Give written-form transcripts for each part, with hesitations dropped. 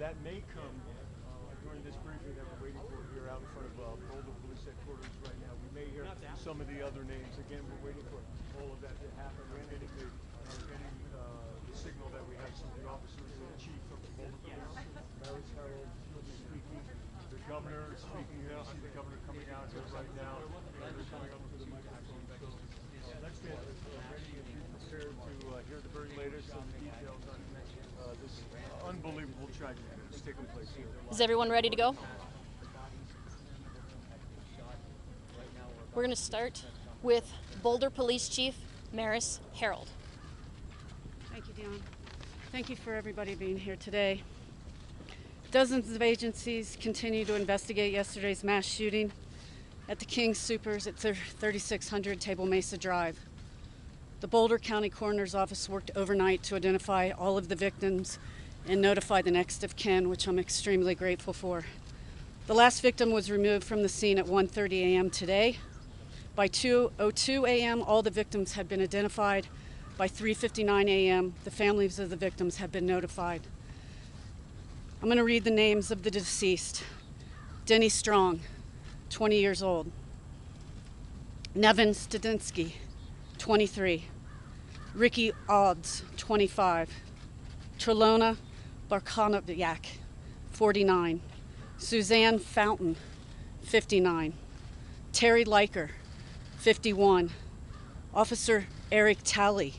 that may come during this briefing that we're waiting for here out in front of Boulder Police Headquarters right now. We may hear some of the other names. Again, we're waiting for all of that to happen. We're getting the signal that we have some of the officers and the chief of the Boulder Police, Maris Harold, will be speaking. The governor is speaking. You see the governor coming out here right now. They're coming up to the microphone. So let's get ready and be prepared to hear the very latest on the details on this unbelievable tragedy that's taken place here. Is everyone ready to go? We're going to start with Boulder Police Chief Maris Harold. Thank you, Dion. Thank you for everybody being here today. Dozens of agencies continue to investigate yesterday's mass shooting at the King Soopers at 3600 Table Mesa Drive. The Boulder County Coroner's Office worked overnight to identify all of the victims and notify the next of kin, which I'm extremely grateful for. The last victim was removed from the scene at 1:30 a.m. today. By 2:02 a.m., all the victims had been identified. By 3:59 a.m., the families of the victims have been notified. I'm going to read the names of the deceased. Denny Strong, 20 years old. Nevin Studinsky, 23. Ricky Odds, 25. Trelona Barkonoviak, 49. Suzanne Fountain, 59. Terry Liker, 51. Officer Eric Talley,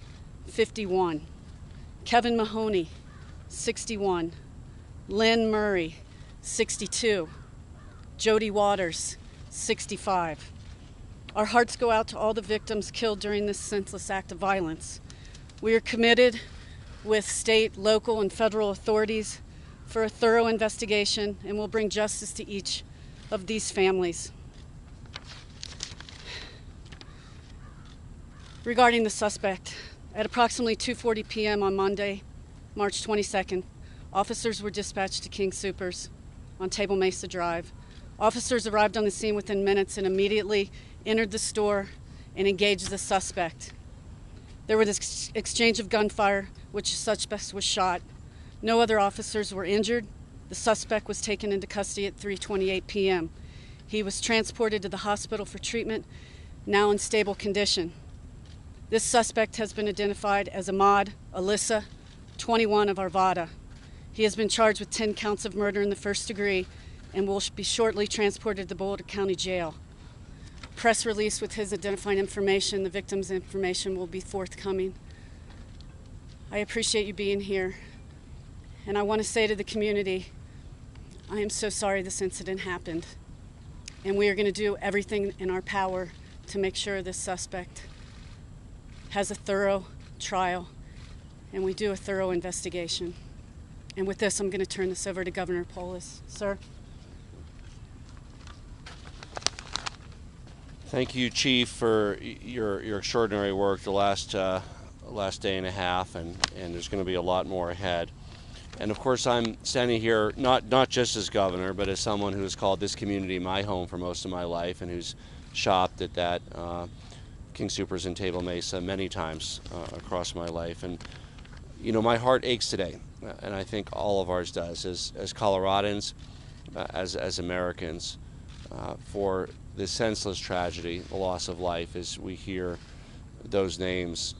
51. Kevin Mahoney, 61. Lynn Murray, 62. Jody Waters, 65. Our hearts go out to all the victims killed during this senseless act of violence. We are committed with state, local, and federal authorities for a thorough investigation and will bring justice to each of these families. Regarding the suspect, at approximately 2:40 p.m. on Monday, March 22nd, officers were dispatched to King Soopers on Table Mesa Drive. Officers arrived on the scene within minutes and immediately entered the store and engaged the suspect. There was an exchange of gunfire, which the suspect was shot. No other officers were injured. The suspect was taken into custody at 3:28 p.m. He was transported to the hospital for treatment, now in stable condition. This suspect has been identified as Ahmad Alyssa, 21 of Arvada. He has been charged with 10 counts of murder in the first degree and will be shortly transported to Boulder County Jail. Press release with his identifying information, the victim's information, will be forthcoming. I appreciate you being here, and I want to say to the community, I am so sorry this incident happened, and we are going to do everything in our power to make sure this suspect has a thorough trial and we do a thorough investigation. And with this, I'm going to turn this over to Governor Polis. Sir. Thank you, Chief, for your extraordinary work the last day and a half, and there's going to be a lot more ahead. And of course, I'm standing here not just as governor, but as someone who has called this community my home for most of my life and who's shopped at that King Soopers in Table Mesa many times across my life. And you know, my heart aches today, and I think all of ours does, as Coloradans, as Americans, for this senseless tragedy, the loss of life, as we hear those names.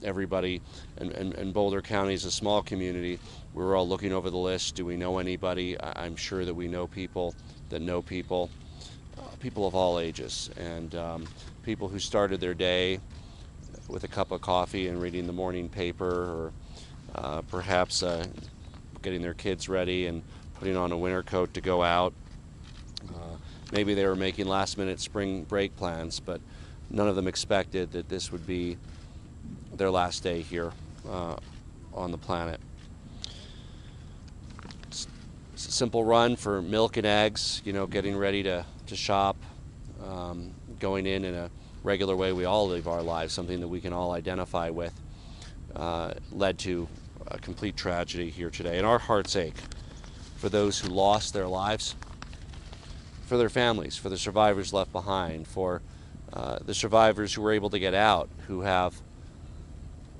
Everybody, and Boulder County is a small community. We're all looking over the list. Do we know anybody? I'm sure that we know people that know people, people of all ages, and people who started their day with a cup of coffee and reading the morning paper, or perhaps getting their kids ready and putting on a winter coat to go out. Maybe they were making last-minute spring break plans, but none of them expected that this would be their last day here on the planet. It's a simple run for milk and eggs, you know, getting ready to shop, going in a regular way we all live our lives, something that we can all identify with, led to a complete tragedy here today. And our hearts ache for those who lost their lives, for their families, for the survivors left behind, for the survivors who were able to get out, who have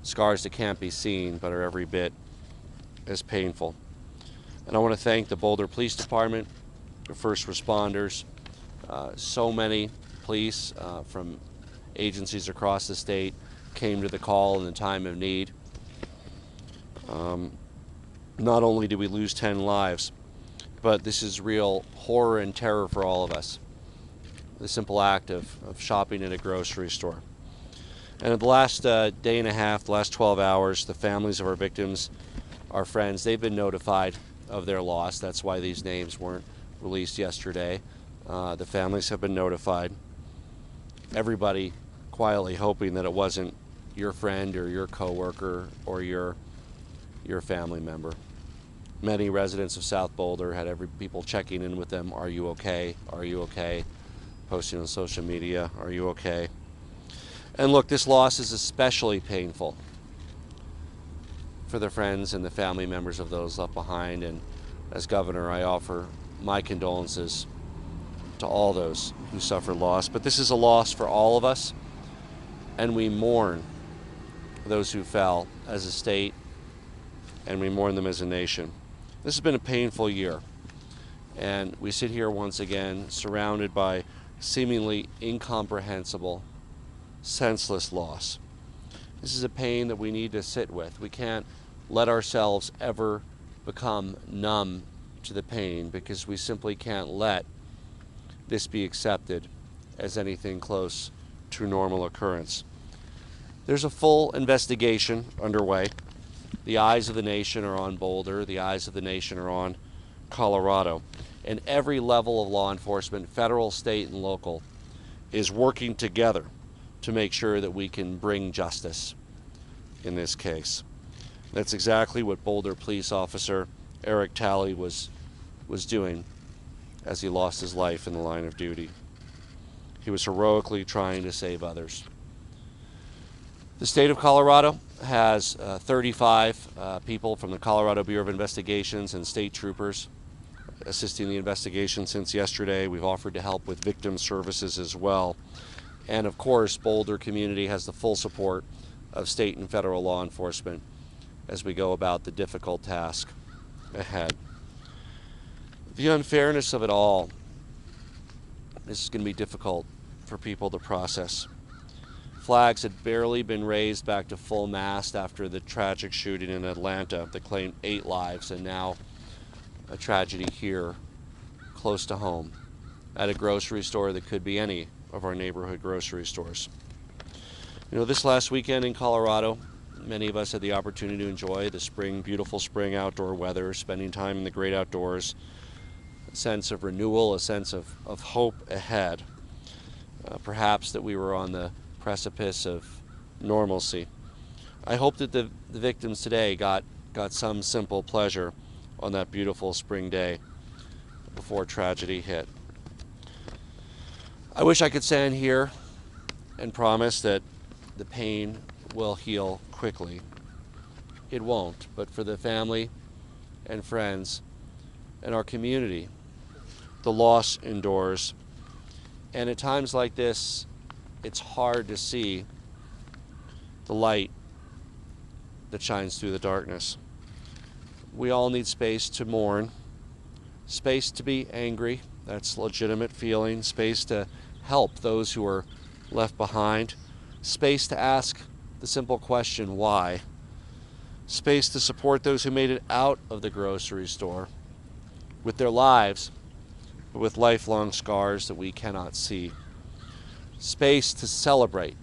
scars that can't be seen but are every bit as painful. And I want to thank the Boulder Police Department, the first responders, so many police from agencies across the state came to the call in the time of need. Not only did we lose 10 lives, but this is real horror and terror for all of us. The simple act of shopping at a grocery store. And in the last day and a half, the last 12 hours, the families of our victims, our friends, they've been notified of their loss. That's why these names weren't released yesterday. The families have been notified. Everybody quietly hoping that it wasn't your friend or your coworker or your family member. Many residents of South Boulder had people checking in with them. Are you okay? Are you okay? Posting on social media, are you okay? And look, this loss is especially painful for the friends and the family members of those left behind. And as governor, I offer my condolences to all those who suffered loss. But this is a loss for all of us, and we mourn those who fell as a state, and we mourn them as a nation. This has been a painful year, and we sit here once again surrounded by seemingly incomprehensible, senseless loss. This is a pain that we need to sit with. We can't let ourselves ever become numb to the pain, because we simply can't let this be accepted as anything close to normal occurrence. There's a full investigation underway. The eyes of the nation are on Boulder. The eyes of the nation are on Colorado. And every level of law enforcement, federal, state, and local, is working together to make sure that we can bring justice in this case. That's exactly what Boulder Police Officer Eric Talley was doing as he lost his life in the line of duty. He was heroically trying to save others. The state of Colorado has 35 people from the Colorado Bureau of Investigations and state troopers assisting the investigation since yesterday. We've offered to help with victim services as well. And of course, Boulder community has the full support of state and federal law enforcement as we go about the difficult task ahead. The unfairness of it all, this is going to be difficult for people to process. Flags had barely been raised back to full mast after the tragic shooting in Atlanta that claimed 8 lives, and now a tragedy here close to home at a grocery store that could be any of our neighborhood grocery stores. You know, this last weekend in Colorado, many of us had the opportunity to enjoy the beautiful spring outdoor weather, spending time in the great outdoors, a sense of renewal, a sense of hope ahead. Perhaps that we were on the precipice of normalcy. I hope that the victims today got some simple pleasure on that beautiful spring day before tragedy hit. I wish I could stand here and promise that the pain will heal quickly. It won't, but for the family and friends and our community, the loss endures. And at times like this, it's hard to see the light that shines through the darkness. We all need space to mourn, space to be angry, that's a legitimate feeling, space to help those who are left behind, space to ask the simple question, why? Space to support those who made it out of the grocery store with their lives, but with lifelong scars that we cannot see. Space to celebrate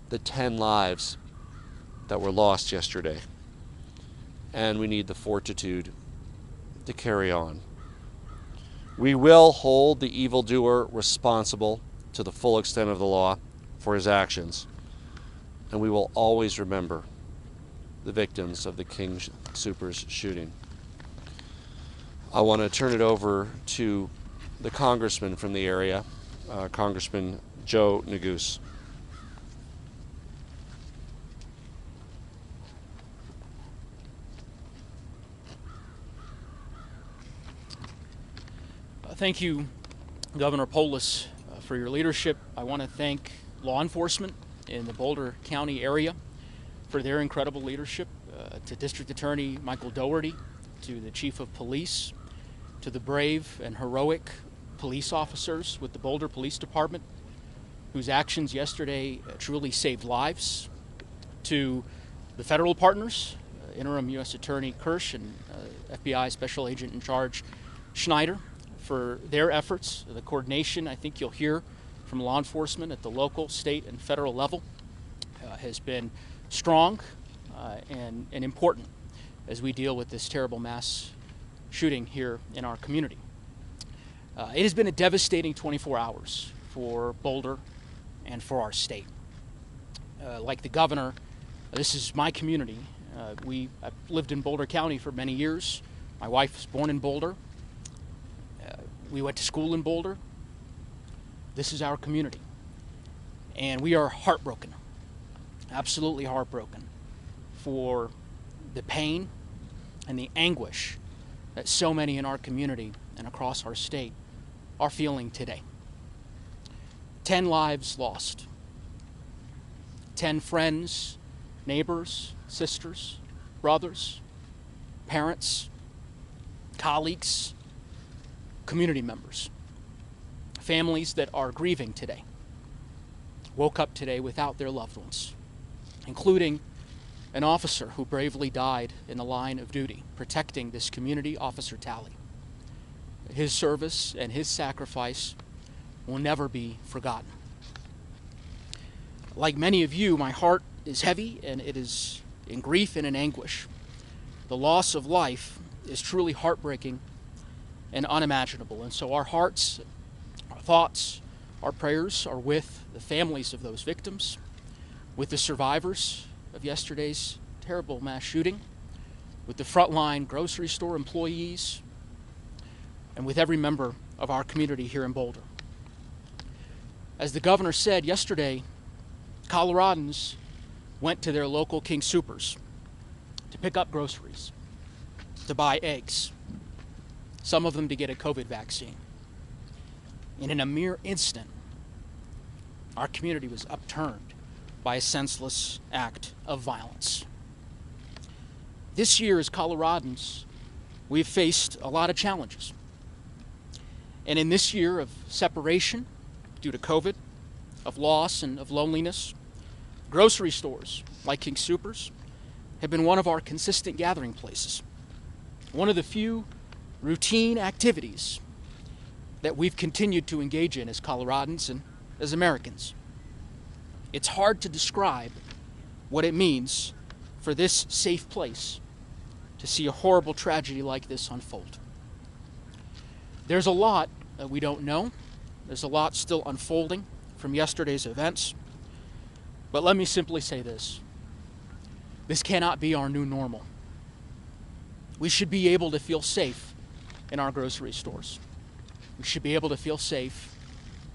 the 10 lives that were lost yesterday. And we need the fortitude to carry on. We will hold the evildoer responsible to the full extent of the law for his actions. And we will always remember the victims of the King Soopers shooting. I want to turn it over to the congressman from the area, Congressman Joe Neguse. Thank you, Governor Polis, for your leadership. I want to thank law enforcement in the Boulder County area for their incredible leadership, to District Attorney Michael Dougherty to the Chief of Police, to the brave and heroic police officers with the Boulder Police Department, whose actions yesterday truly saved lives, to the federal partners, Interim U.S. Attorney Kirsch and FBI Special Agent in Charge Schneider, for their efforts. The coordination, I think you'll hear from law enforcement at the local, state, and federal level has been strong and important as we deal with this terrible mass shooting here in our community. It has been a devastating 24 hours for Boulder and for our state. Like the governor, this is my community. I've lived in Boulder County for many years. My wife was born in Boulder. We went to school in Boulder. This is our community. And we are heartbroken, absolutely heartbroken, for the pain and the anguish that so many in our community and across our state are feeling today. 10 lives lost. 10 friends, neighbors, sisters, brothers, parents, colleagues, community members, families that are grieving today, woke up today without their loved ones, including an officer who bravely died in the line of duty, protecting this community, Officer Talley. His service and his sacrifice will never be forgotten. Like many of you, my heart is heavy and it is in grief and in anguish. The loss of life is truly heartbreaking and unimaginable. And so our hearts, our thoughts, our prayers are with the families of those victims, with the survivors of yesterday's terrible mass shooting, with the frontline grocery store employees, and with every member of our community here in Boulder. As the governor said yesterday, Coloradans went to their local King Soopers to pick up groceries, to buy eggs, some of them to get a COVID vaccine. And in a mere instant, our community was upturned by a senseless act of violence. This year, as Coloradans, we've faced a lot of challenges. And in this year of separation due to COVID, of loss and of loneliness, grocery stores like King Soopers have been one of our consistent gathering places. One of the few routine activities that we've continued to engage in as Coloradans and as Americans. It's hard to describe what it means for this safe place to see a horrible tragedy like this unfold. There's a lot that we don't know. There's a lot still unfolding from yesterday's events. But let me simply say this. This cannot be our new normal. We should be able to feel safe in our grocery stores. We should be able to feel safe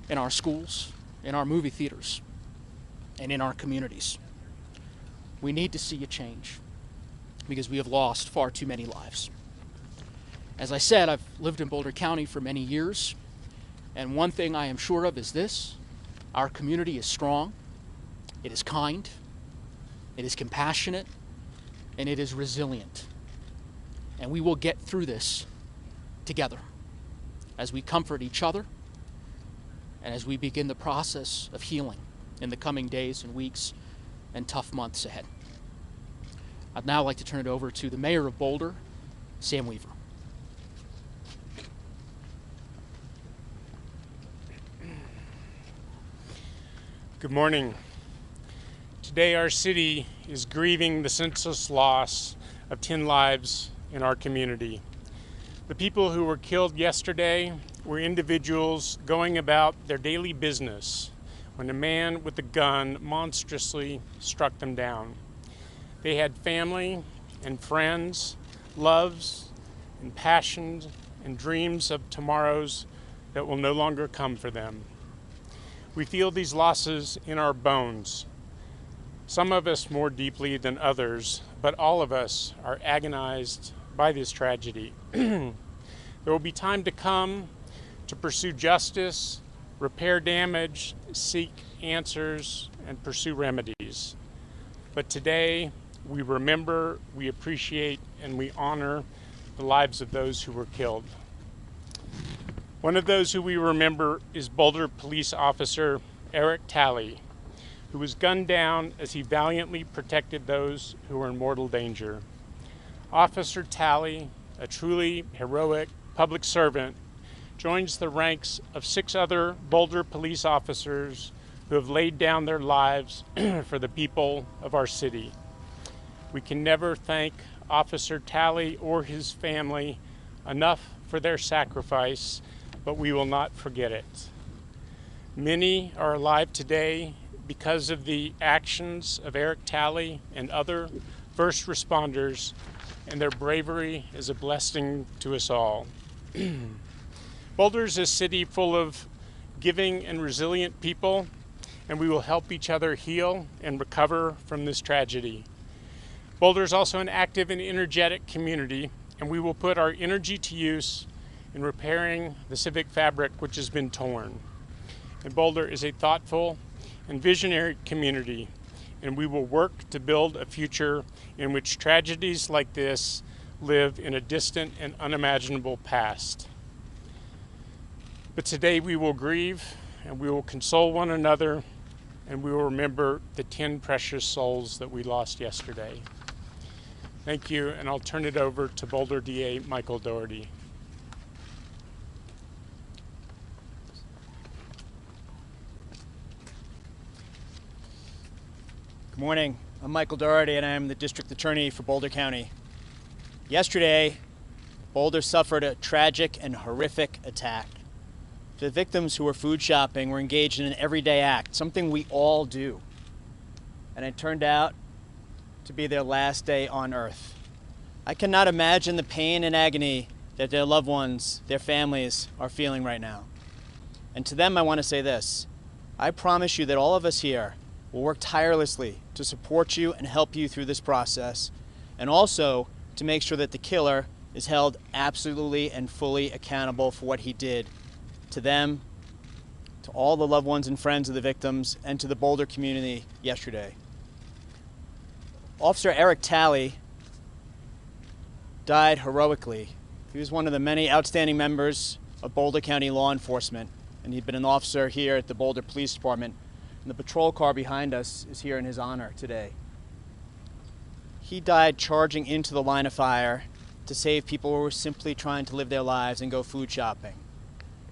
in our schools, in our movie theaters, and in our communities. We need to see a change because we have lost far too many lives. As I said, I've lived in Boulder County for many years, and one thing I am sure of is this: our community is strong, it is kind, it is compassionate, and it is resilient. And we will get through this together as we comfort each other and as we begin the process of healing in the coming days and weeks and tough months ahead. I'd now like to turn it over to the mayor of Boulder, Sam Weaver. Good morning. Today our city is grieving the senseless loss of 10 lives in our community. The people who were killed yesterday were individuals going about their daily business when a man with a gun monstrously struck them down. They had family and friends, loves and passions and dreams of tomorrows that will no longer come for them. We feel these losses in our bones. Some of us more deeply than others, but all of us are agonized by this tragedy. There will be time to come to pursue justice, repair damage, seek answers, and pursue remedies. But today, we remember, we appreciate, and we honor the lives of those who were killed. One of those who we remember is Boulder Police Officer Eric Talley, who was gunned down as he valiantly protected those who were in mortal danger. Officer Talley, a truly heroic public servant, joins the ranks of 6 other Boulder police officers who have laid down their lives for the people of our city. We can never thank Officer Talley or his family enough for their sacrifice, but we will not forget it. Many are alive today because of the actions of Eric Talley and other first responders, and their bravery is a blessing to us all. Boulder is a city full of giving and resilient people, and we will help each other heal and recover from this tragedy. Boulder is also an active and energetic community, and we will put our energy to use in repairing the civic fabric which has been torn. And Boulder is a thoughtful and visionary community, and we will work to build a future in which tragedies like this live in a distant and unimaginable past. But today we will grieve, and we will console one another, and we will remember the 10 precious souls that we lost yesterday. Thank you, and I'll turn it over to Boulder DA Michael Doherty. Good morning. I'm Michael Doherty, and I'm the District Attorney for Boulder County. Yesterday, Boulder suffered a tragic and horrific attack. The victims who were food shopping were engaged in an everyday act, something we all do. And it turned out to be their last day on earth. I cannot imagine the pain and agony that their loved ones, their families, are feeling right now. And to them, I want to say this. I promise you that all of us here will work tirelessly to support you and help you through this process, and also to make sure that the killer is held absolutely and fully accountable for what he did to them, to all the loved ones and friends of the victims, and to the Boulder community yesterday. Officer Eric Talley died heroically. He was one of the many outstanding members of Boulder County law enforcement, and he'd been an officer here at the Boulder Police Department, and the patrol car behind us is here in his honor today. He died charging into the line of fire to save people who were simply trying to live their lives and go food shopping.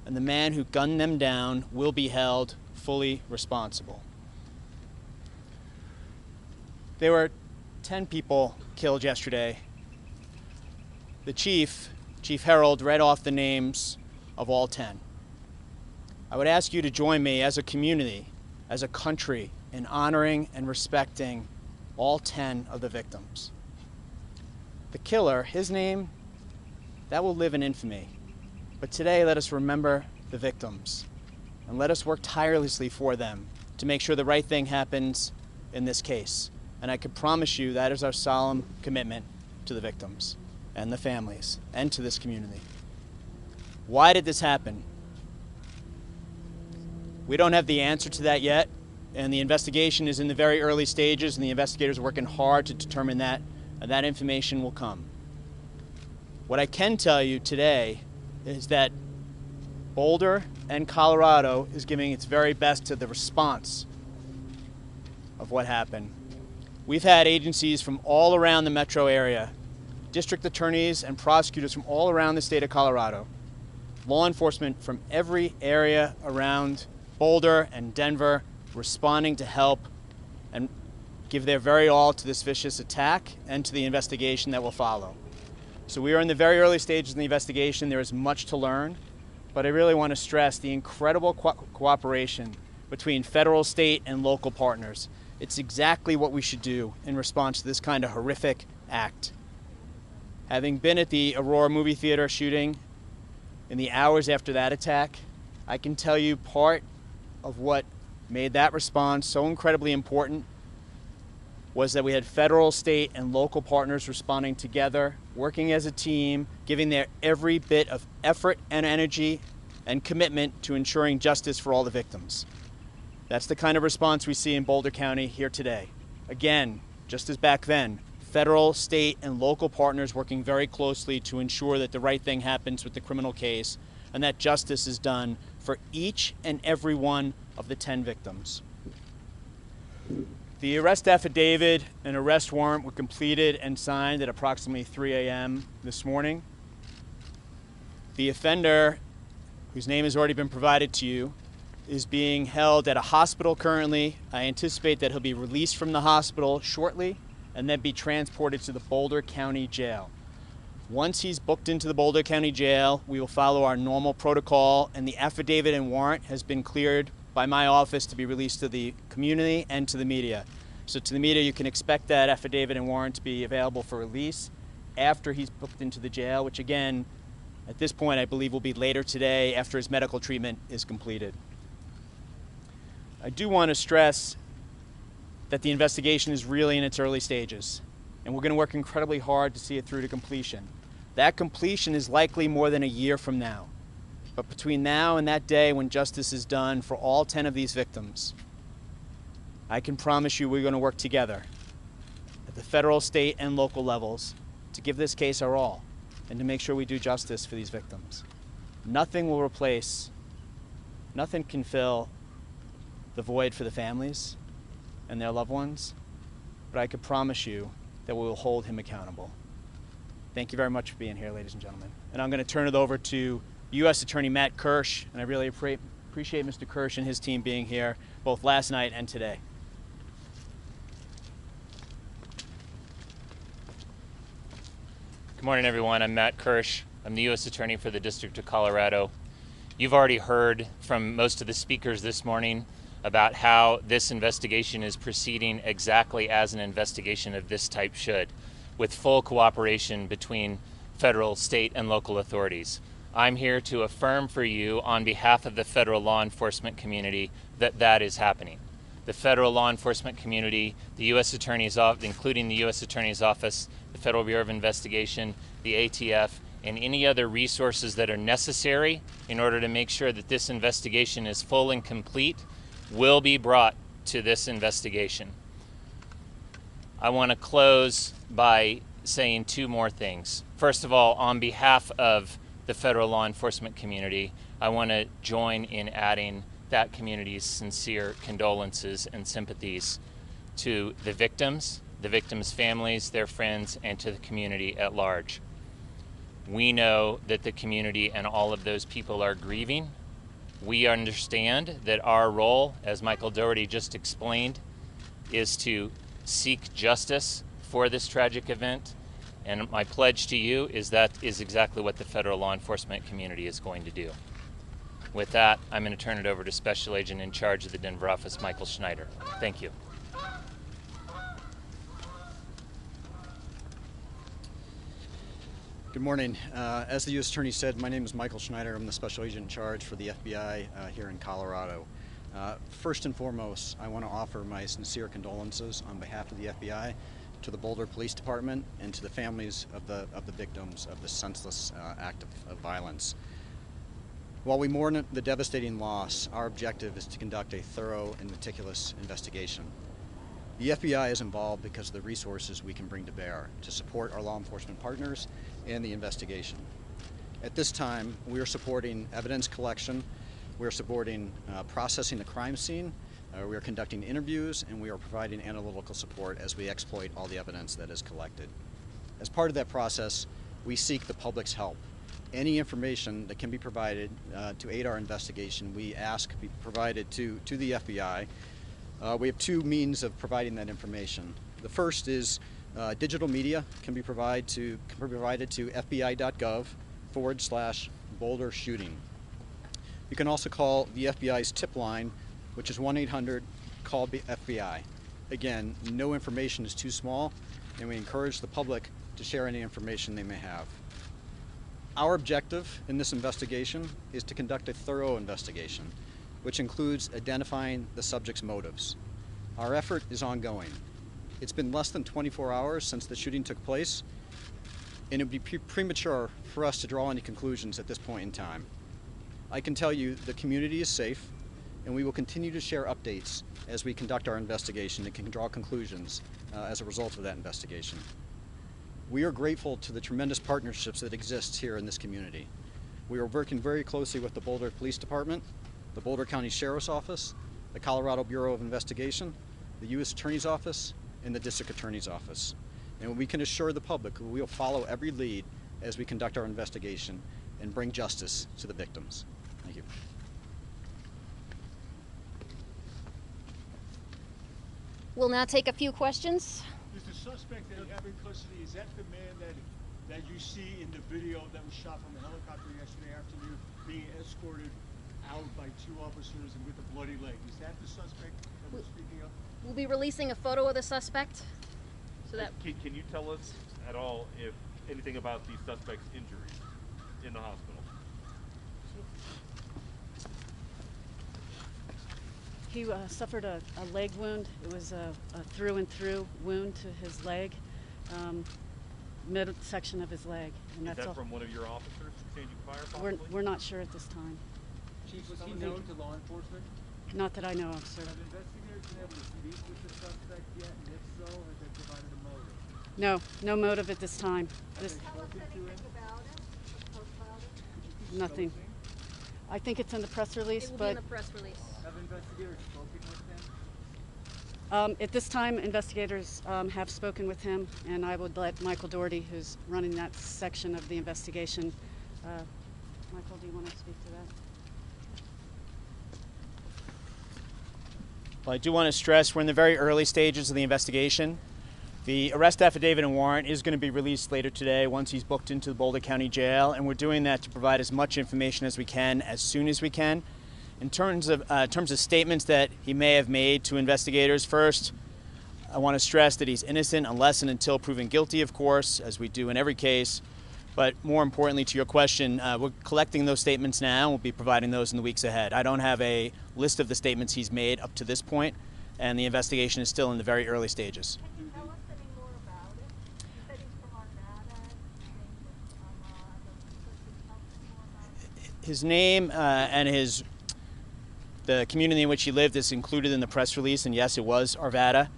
And the man who gunned them down will be held fully responsible. There were 10 people killed yesterday. The Chief Harold, read off the names of all 10. I would ask you to join me as a community, as a country, in honoring and respecting all 10 of the victims. The killer, his name, that will live in infamy. But today, let us remember the victims, and let us work tirelessly for them to make sure the right thing happens in this case. And I can promise you that is our solemn commitment to the victims and the families and to this community. Why did this happen? We don't have the answer to that yet, and the investigation is in the very early stages, and the investigators are working hard to determine that, and that information will come. What I can tell you today is that Boulder and Colorado is giving its very best to the response of what happened. We've had agencies from all around the metro area, district attorneys and prosecutors from all around the state of Colorado, law enforcement from every area around Boulder and Denver responding to help and give their very all to this vicious attack and to the investigation that will follow. So we are in the very early stages of the investigation. There is much to learn, but I really want to stress the incredible cooperation between federal, state, and local partners. It's exactly what we should do in response to this kind of horrific act. Having been at the Aurora movie theater shooting in the hours after that attack, I can tell you part of what made that response so incredibly important was that we had federal, state, and local partners responding together, working as a team, giving their every bit of effort and energy and commitment to ensuring justice for all the victims. That's the kind of response we see in Boulder County here today. Again, just as back then, federal, state, and local partners working very closely to ensure that the right thing happens with the criminal case and that justice is done for each and every one of the 10 victims. The arrest affidavit and arrest warrant were completed and signed at approximately 3 a.m. this morning. The offender, whose name has already been provided to you, is being held at a hospital currently. I anticipate that he'll be released from the hospital shortly and then be transported to the Boulder County Jail. Once he's booked into the Boulder County Jail, we will follow our normal protocol, and the affidavit and warrant has been cleared by my office to be released to the community and to the media. So to the media, you can expect that affidavit and warrant to be available for release after he's booked into the jail, which again, at this point, I believe will be later today after his medical treatment is completed. I do want to stress that the investigation is really in its early stages, and we're going to work incredibly hard to see it through to completion. That completion is likely more than a year from now. But between now and that day when justice is done for all 10 of these victims, I can promise you we're going to work together at the federal, state, and local levels to give this case our all and to make sure we do justice for these victims. Nothing will replace, nothing can fill the void for the families and their loved ones, but I can promise you that we will hold him accountable. Thank you very much for being here, ladies and gentlemen. And I'm going to turn it over to U.S. Attorney Matt Kirsch, and I really appreciate Mr. Kirsch and his team being here both last night and today. Good morning, everyone. I'm Matt Kirsch. I'm the U.S. Attorney for the District of Colorado. You've already heard from most of the speakers this morning about how this investigation is proceeding exactly as an investigation of this type should, with full cooperation between federal, state, and local authorities. I'm here to affirm for you on behalf of the federal law enforcement community that that is happening. The federal law enforcement community, the U.S. Attorney's Office, including the U.S. Attorney's Office, the Federal Bureau of Investigation, the ATF, and any other resources that are necessary in order to make sure that this investigation is full and complete will be brought to this investigation. I want to close by saying two more things. First of all, on behalf of the federal law enforcement community, I want to join in adding that community's sincere condolences and sympathies to the victims' families, their friends, and to the community at large. We know that the community and all of those people are grieving. We understand that our role, as Michael Dougherty just explained, is to seek justice for this tragic event. And my pledge to you is that is exactly what the federal law enforcement community is going to do. With that, I'm going to turn it over to Special Agent in charge of the Denver office, Michael Schneider. Thank you. Good morning. As the U.S. Attorney said, my name is Michael Schneider. I'm the Special Agent in charge for the FBI here in Colorado. First and foremost, I want to offer my sincere condolences on behalf of the FBI to the Boulder Police Department and to the families of the victims of this senseless act of violence. While we mourn the devastating loss, our objective is to conduct a thorough and meticulous investigation. The FBI is involved because of the resources we can bring to bear to support our law enforcement partners and the investigation. At this time, we are supporting evidence collection, we are supporting processing the crime scene, we are conducting interviews, and we are providing analytical support as we exploit all the evidence that is collected. As part of that process, we seek the public's help. Any information that can be provided to aid our investigation, we ask be provided to the FBI. We have two means of providing that information. The first is digital media can be provided to fbi.gov/Boulder shooting. You can also call the FBI's tip line, which is 1-800-CALL-FBI. Again, no information is too small, and we encourage the public to share any information they may have. Our objective in this investigation is to conduct a thorough investigation, which includes identifying the subject's motives. Our effort is ongoing. It's been less than 24 hours since the shooting took place, and it would be premature for us to draw any conclusions at this point in time. I can tell you the community is safe, and we will continue to share updates as we conduct our investigation and can draw conclusions as a result of that investigation. We are grateful to the tremendous partnerships that exist here in this community. We are working very closely with the Boulder Police Department, the Boulder County Sheriff's Office, the Colorado Bureau of Investigation, the U.S. Attorney's Office, and the District Attorney's Office. And we can assure the public that we will follow every lead as we conduct our investigation and bring justice to the victims. Thank you. We'll now take a few questions. Is the suspect that you have in custody, is that the man that you see in the video that was shot from a helicopter yesterday afternoon being escorted out by two officers and with a bloody leg? Is that the suspect that we're speaking of? We'll be releasing a photo of the suspect. So that Can you tell us at all if anything about the suspect's injuries in the hospital? He suffered a leg wound. It was a through and through wound to his leg, middle section of his leg. And Is that's that from one of your officers changing fire possibly? we're not sure at this time. Chief, was he known to law enforcement? Not that I know of, sir. Have investigators been able to speak with the suspect yet? And if so, have they provided a motive? No, no motive at this time. This, Tell us anything about him? About him? nothing. I think it's in the press release, it will but be in the press release. Have investigators spoken with him? at this time, investigators have spoken with him, and I would let Michael Doherty, who's running that section of the investigation. Michael, do you want to speak to that? Well, I do want to stress we're in the very early stages of the investigation. The arrest affidavit and warrant is going to be released later today once he's booked into the Boulder County Jail, and we're doing that to provide as much information as we can, as soon as we can. In terms of statements that he may have made to investigators, first, I want to stress that he's innocent unless and until proven guilty, of course, as we do in every case. But more importantly, to your question, we're collecting those statements now, and we'll be providing those in the weeks ahead. I don't have a list of the statements he's made up to this point, and the investigation is still in the very early stages. Can you tell us any more about it? You said he's from Arvada. His name and the community in which he lived is included in the press release, and yes, it was Arvada.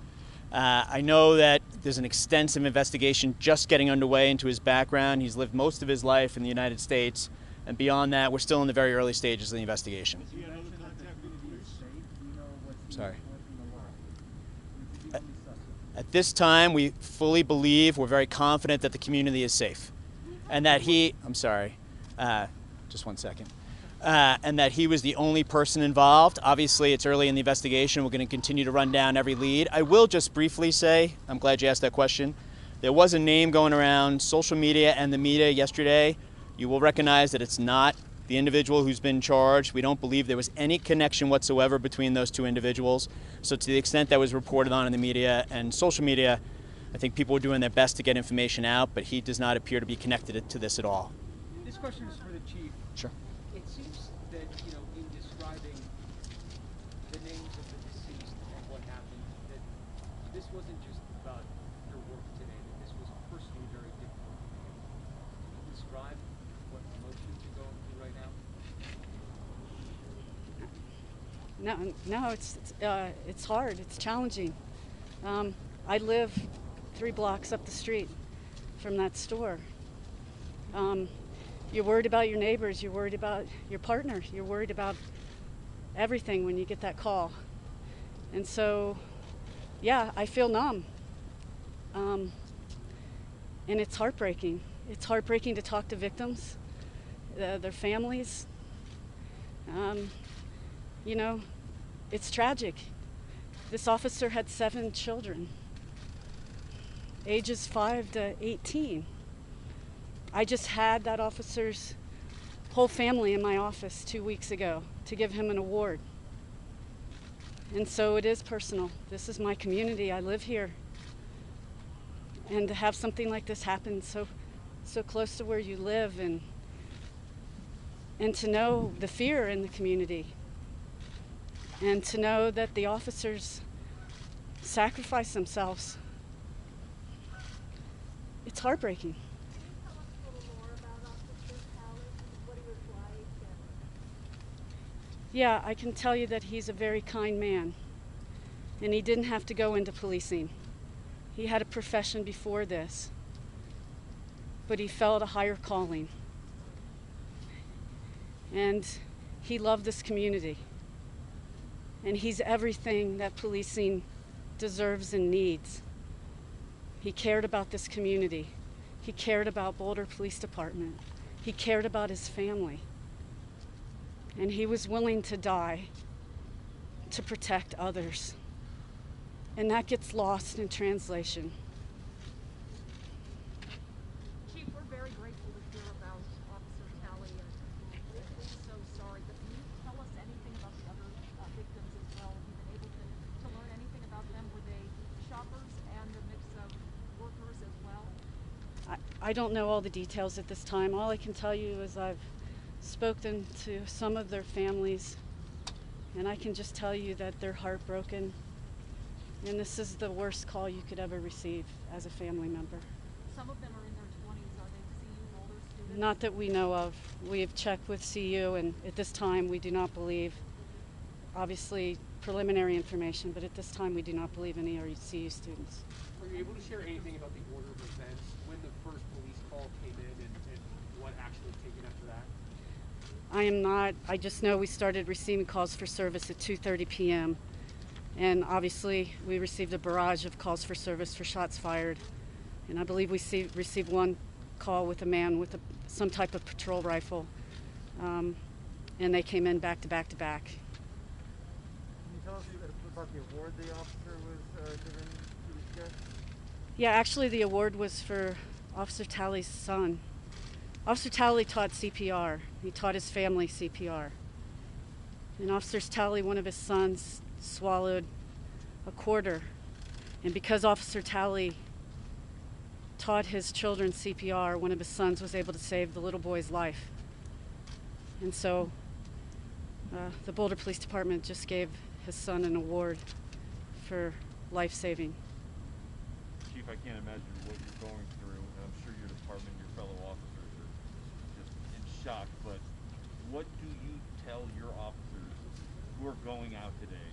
I know that there's an extensive investigation just getting underway into his background. He's lived most of his life in the United States, and beyond that, we're still in the very early stages of the investigation. Sorry. At this time, we fully believe, we're very confident that the community is safe, and that just one second. And that he was the only person involved. Obviously, it's early in the investigation. We're going to continue to run down every lead. I will just briefly say, I'm glad you asked that question. There was a name going around social media and the media yesterday. You will recognize that it's not the individual who's been charged. We don't believe there was any connection whatsoever between those two individuals. So to the extent that was reported on in the media and social media, I think people were doing their best to get information out, but he does not appear to be connected to this at all. This question is for the chief. Sure. It seems that, in describing the names of the deceased and what happened, that this wasn't just about your work today, that this was personally very difficult. Can you describe what emotions you're going through right now? No, it's hard. It's challenging. I live 3 blocks up the street from that store. You're worried about your neighbors. You're worried about your partner. You're worried about everything when you get that call. And so, yeah, I feel numb. And it's heartbreaking. It's heartbreaking to talk to victims, their families. It's tragic. This officer had 7 children, ages 5 to 18. I just had that officer's whole family in my office 2 weeks ago to give him an award. And so it is personal. This is my community. I live here. And to have something like this happen so close to where you live, and to know the fear in the community, and to know that the officers sacrifice themselves, it's heartbreaking. Yeah, I can tell you that he's a very kind man, and he didn't have to go into policing. He had a profession before this, but he felt a higher calling. And he loved this community. And he's everything that policing deserves and needs. He cared about this community. He cared about Boulder Police Department. He cared about his family. And he was willing to die to protect others. And that gets lost in translation. Chief, we're very grateful to hear about Officer Talley, and we're so sorry. But can you tell us anything about the other victims as well? Have you been able to learn anything about them? Were they shoppers and a mix of workers as well? I don't know all the details at this time. All I can tell you is I've spoken to some of their families, and I can just tell you that they're heartbroken. And this is the worst call you could ever receive as a family member. Some of them are in their 20s. Are they CU Boulder students? Not that we know of. We have checked with CU, and at this time we do not believe, obviously preliminary information, but at this time we do not believe any are CU students. Are you able to share anything about the order of events, when the first police call came in, and what action was taken after that? I am not. I just know we started receiving calls for service at 2:30 p.m. And obviously we received a barrage of calls for service for shots fired. And I believe we received one call with a man with some type of patrol rifle. And they came in back to back to back. Can you tell us about the award the officer was given 2 weeks ago? Yeah, actually the award was for Officer Talley's son. Officer Talley taught CPR. He taught his family CPR. And Officer Talley, one of his sons, swallowed a quarter. And because Officer Talley taught his children CPR, one of his sons was able to save the little boy's life. And so the Boulder Police Department just gave his son an award for life saving. Chief, I can't imagine what you're going through, and I'm sure your department, your fellow officers are just in shock, but what do you tell your officers who are going out today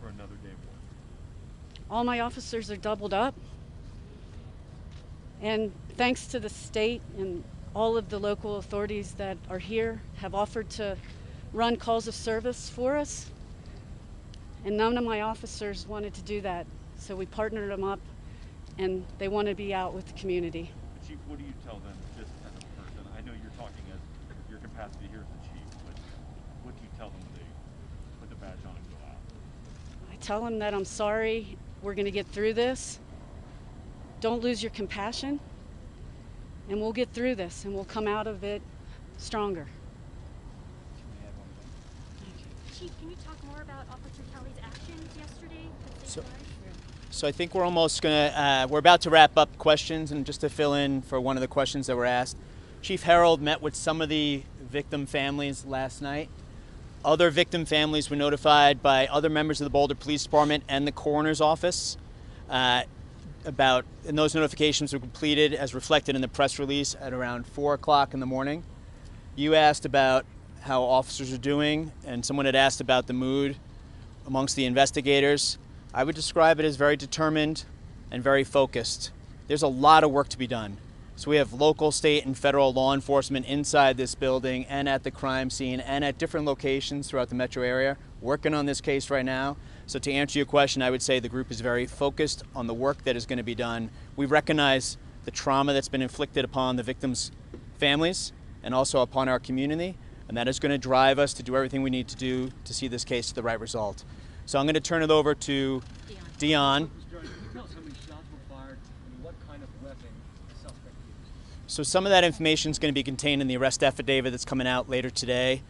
for another day of work? All my officers are doubled up. And thanks to the state and all of the local authorities that are here have offered to run calls of service for us. And none of my officers wanted to do that. So we partnered them up, and they want to be out with the community. Chief, what do you tell them just as a person? I know you're talking as your capacity here as the chief, but what do you tell them when they put the badge on and go out? I tell them that I'm sorry, we're going to get through this. Don't lose your compassion, and we'll get through this, and we'll come out of it stronger. Chief, can you talk more about Officer Talley's actions yesterday? So I think we're almost gonna, we're about to wrap up questions, and just to fill in for one of the questions that were asked, Chief Harold met with some of the victim families last night. Other victim families were notified by other members of the Boulder Police Department and the coroner's office and those notifications were completed as reflected in the press release at around 4 o'clock in the morning. You asked about how officers are doing, and someone had asked about the mood amongst the investigators. I would describe it as very determined and very focused. There's a lot of work to be done. So we have local, state, and federal law enforcement inside this building and at the crime scene and at different locations throughout the metro area working on this case right now. So to answer your question, I would say the group is very focused on the work that is going to be done. We recognize the trauma that's been inflicted upon the victims' families and also upon our community, and that is going to drive us to do everything we need to do to see this case to the right result. So I'm going to turn it over to Dion. So some of that information is going to be contained in the arrest affidavit that's coming out later today.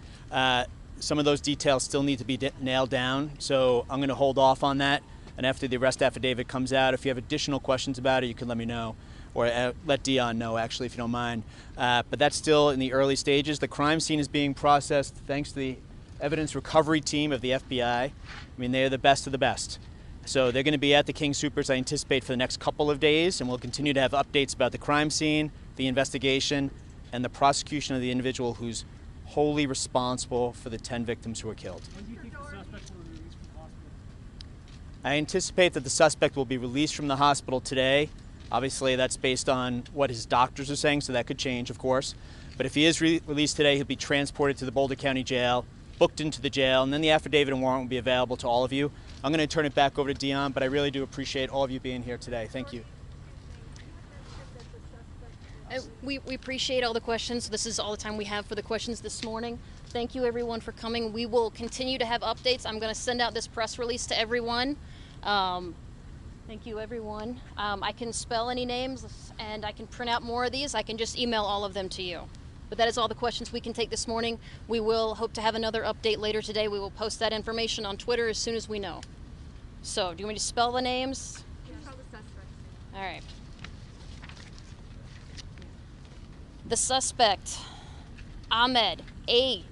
Some of those details still need to be nailed down, so I'm going to hold off on that. And after the arrest affidavit comes out, if you have additional questions about it, you can let me know, or let Dion know, actually, if you don't mind. But that's still in the early stages. The crime scene is being processed thanks to the evidence recovery team of the FBI. I mean, they're the best of the best. So they're going to be at the King Soopers, I anticipate, for the next couple of days, and we'll continue to have updates about the crime scene, the investigation, and the prosecution of the individual who's wholly responsible for the 10 victims who were killed. When do you think the suspect will be released from the hospital? I anticipate that the suspect will be released from the hospital today. Obviously, that's based on what his doctors are saying, so that could change, of course. But if he is released today, he'll be transported to the Boulder County Jail, booked into the jail, and then the affidavit and warrant will be available to all of you. I'm going to turn it back over to Dion, but I really do appreciate all of you being here today. Thank you. We appreciate all the questions. This is all the time we have for the questions this morning. Thank you, everyone, for coming. We will continue to have updates. I'm going to send out this press release to everyone. Thank you, everyone. I can spell any names, and I can print out more of these. I can just email all of them to you. But that is all the questions we can take this morning. We will hope to have another update later today. We will post that information on Twitter as soon as we know. So, do you want me to spell the names? All right. The suspect, Ahmed, A-H-M-A-D,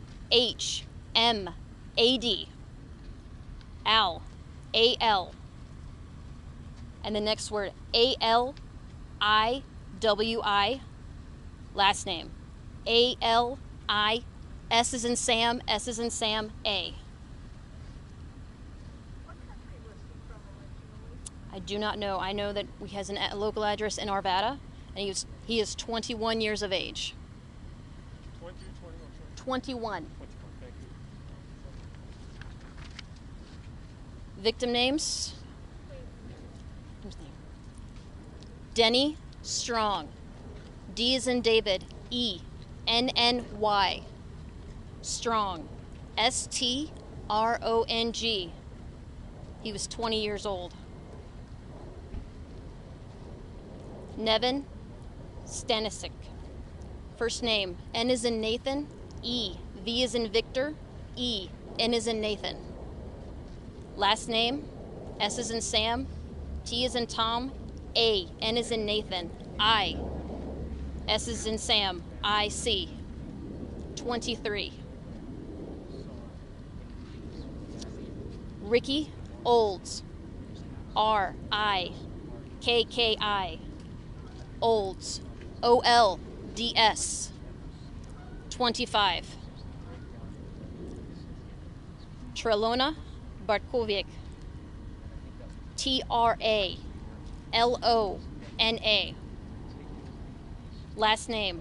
Al, A-L, and the next word, A-L-I-W-I, last name, A-L-I, S as in Sam, S as in Sam, A. I do not know. I know that he has a local address in Arvada, and he is 21 years of age. 21. Victim names? Denny Strong. D as in David. E. N-N-Y. Strong. S-T-R-O-N-G. He was 20 years old. Nevin Stanisic. First name, N as in Nathan, E. V as in Victor, E. N as in Nathan. Last name, S as in Sam, T as in Tom, A. N as in Nathan, I. S as in Sam, I-C. 23. Ricky Olds. R-I-K-K-I. Olds. O-L-D-S. 25. Trelona Bartkovic. T-R-A-L-O-N-A. Last name,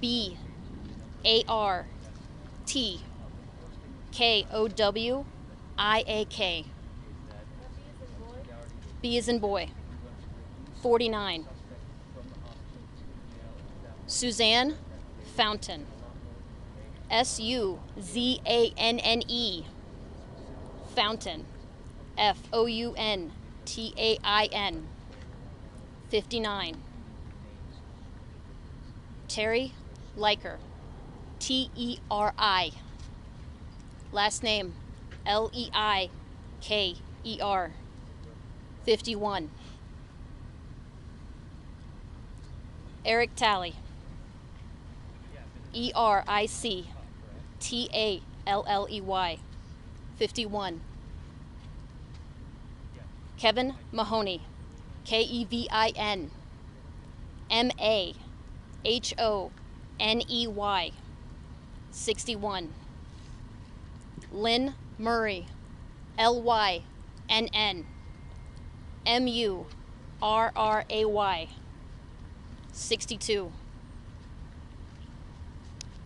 B-A-R-T-K-O-W-I-A-K. B as in boy. 49. Suzanne Fountain. S-U-Z-A-N-N-E. Fountain. F-O-U-N-T-A-I-N. 59. Terry Leiker. T-E-R-I. Last name, L-E-I-K-E-R. 51. Eric Talley. E-R-I-C-T-A-L-L-E-Y. 51. Kevin Mahoney. K-E-V-I-N. M-A-H-O-N-E-Y. 61. Lynn Murray. L-Y-N-N. M-U-R-R-A-Y. 62.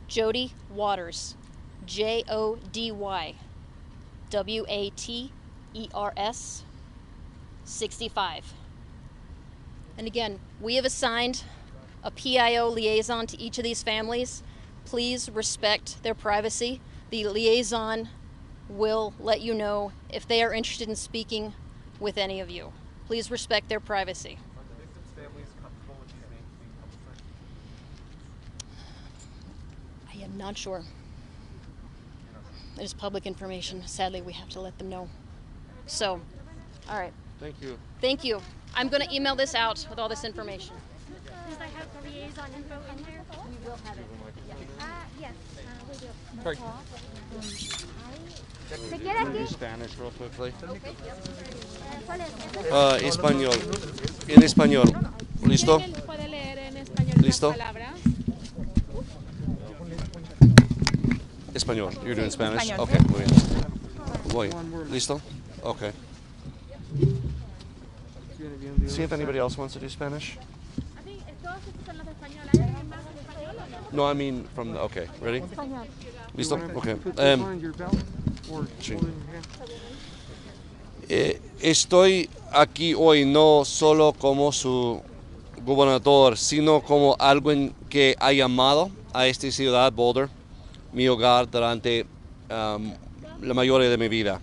Jody Waters. J-O-D-Y. W-A-T-E-R-S. 65. And again, we have assigned a PIO liaison to each of these families. Please respect their privacy. The liaison will let you know if they are interested in speaking with any of you. Please respect their privacy. Are the victims' families comfortable with these names being publicized? I am not sure. It is public information. Sadly, we have to let them know. So, all right. Thank you. Thank you. I'm going to email this out with all this information. Does I have the liaison info in there? We will have it. Yes, we do. Right. ¿Se queda aquí? Spanish real quickly. ¿Cuál es? Español. En español. ¿Listo? ¿Puede leer en español ¿Listo? las palabras? Español. You're doing Spanish? Español. Okay, muy bien. Voy. ¿Listo? Okay. See if anybody else wants to do Spanish. No, I mean from the, okay, ready? ¿Listo? Okay. Sí. Estoy aquí hoy no solo como su gobernador, sino como alguien que ha llamado a esta ciudad, Boulder, mi hogar durante la mayoría de mi vida.